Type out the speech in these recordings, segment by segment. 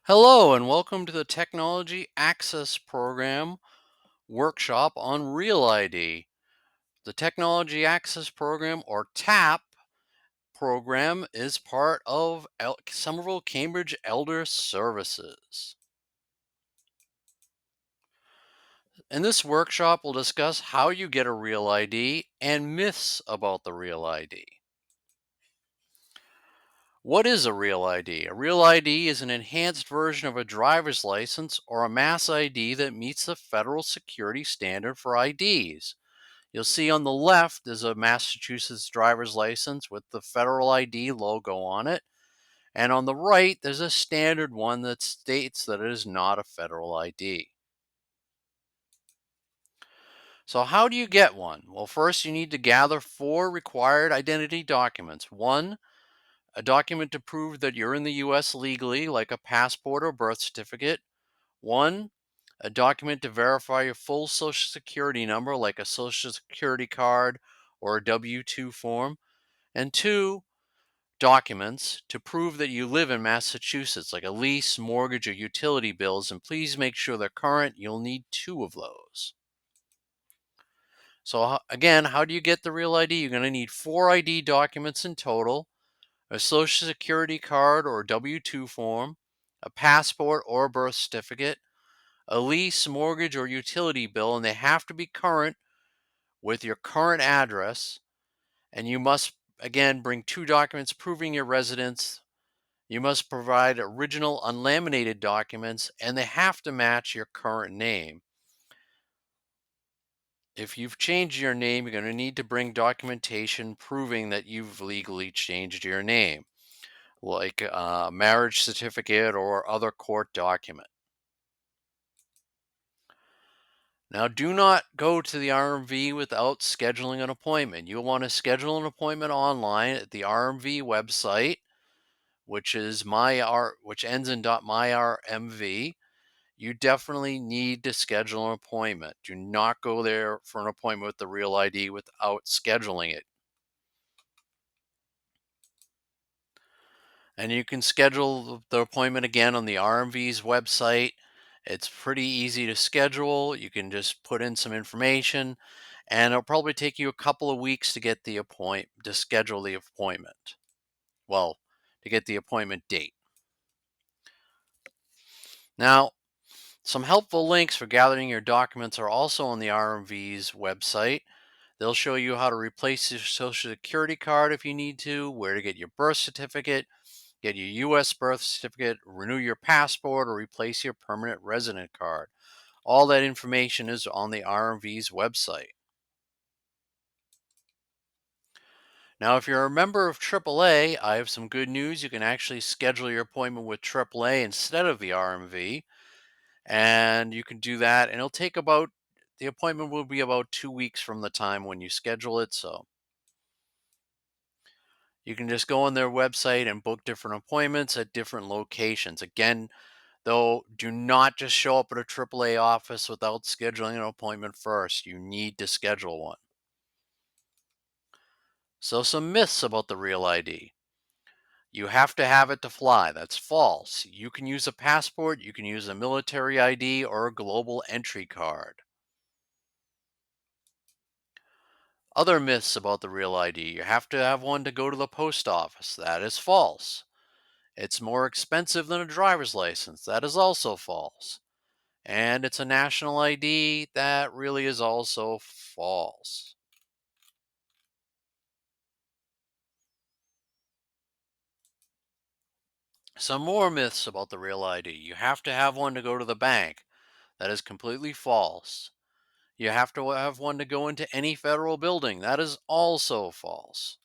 Hello, and welcome to the Technology Access Program workshop on Real ID. The Technology Access Program, or TAP program, is part of Somerville-Cambridge Elder Services. In this workshop, we'll discuss how you get a Real ID and myths about the Real ID. What is a Real ID? A Real ID is an enhanced version of a driver's license or a mass ID that meets the federal security standard for IDs. You'll see on the left is a Massachusetts driver's license with the federal ID logo on it. And on the right, there's a standard one that states that it is not a federal ID. So, how do you get one? Well, first, you need to gather four required identity documents. One, a document to prove that you're in the U.S. legally, like a passport or birth certificate. One, a document to verify your full Social Security number, like a Social Security card or a W 2 form. And two, documents to prove that you live in Massachusetts, like a lease, mortgage, or utility bills. And please make sure they're current. You'll need two of those. So, again, how do you get the real ID? You're going to need four ID documents in total: a Social Security card or W 2 form, a passport or a birth certificate, a lease, mortgage, or utility bill, and they have to be current with your current address. And you must, again, bring two documents proving your residence. You must provide original unlaminated documents, and they have to match your current name. If you've changed your name, you're going to need to bring documentation proving that you've legally changed your name, like a marriage certificate or other court document. Now, do not go to the RMV without scheduling an appointment. You'll want to schedule an appointment online at the RMV website, which is which ends in .myrmv. You definitely need to schedule an appointment. Do not go there for an appointment with the Real ID without scheduling it. And you can schedule the appointment again on the RMV's website. It's pretty easy to schedule. You can just put in some information, and it'll probably take you a couple of weeks to get to schedule the appointment. Well, to get the appointment date. Now, some helpful links for gathering your documents are also on the RMV's website. They'll show you how to replace your Social Security card if you need to, where to get your birth certificate, get your U.S. birth certificate, renew your passport, or replace your permanent resident card. All that information is on the RMV's website. Now, if you're a member of AAA, I have some good news. You can actually schedule your appointment with AAA instead of the RMV, and you can do that. And the appointment will be about 2 weeks from the time when you schedule it. So you can just go on their website and book different appointments at different locations. Again, though, do not just show up at a AAA office without scheduling an appointment first. You need to schedule one. So, some myths about the Real ID. You have to have it to fly. That's false. You can use a passport, you can use a military ID, or a global entry card. Other myths about the Real ID. You have to have one to go to the post office. That is false. It's more expensive than a driver's license. That is also false. And it's a national ID. That really is also false. Some more myths about the Real ID. You have to have one to go to the bank. That is completely false. You have to have one to go into any federal building. That is also false.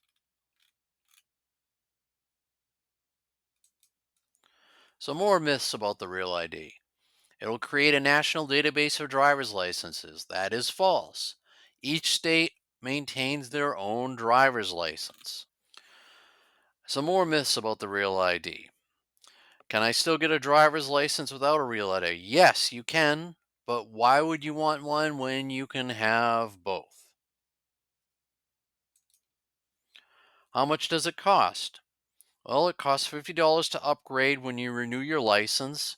Some more myths about the Real ID. It will create a national database of driver's licenses. That is false. Each state maintains their own driver's license. Some more myths about the Real ID. Can I still get a driver's license without a Real ID? Yes, you can, but why would you want one when you can have both? How much does it cost? Well, it costs $50 to upgrade when you renew your license,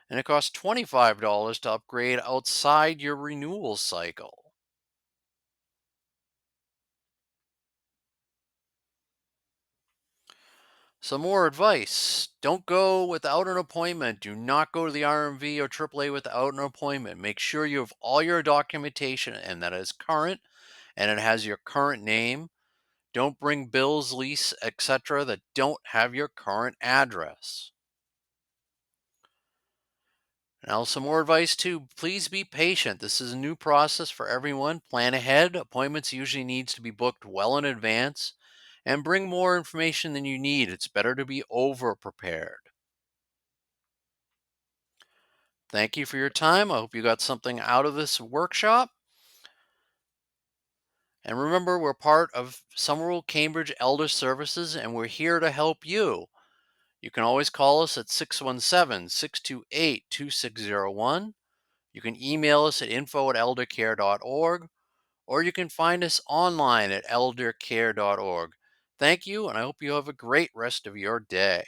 and it costs $25 to upgrade outside your renewal cycle. Some more advice. Don't go without an appointment. Do not go to the RMV or AAA without an appointment. Make sure you have all your documentation and that is current and it has your current name. Don't bring bills, lease, etc. that don't have your current address. Now, some more advice too. Please be patient. This is a new process for everyone. Plan ahead. Appointments usually needs to be booked well in advance and bring more information than you need. It's better to be over prepared. Thank you for your time. I hope you got something out of this workshop. And remember, we're part of Somerville-Cambridge Elder Services, and we're here to help you. You can always call us at 617-628-2601. You can email us at info@eldercare.org, or you can find us online at eldercare.org. Thank you, and I hope you have a great rest of your day.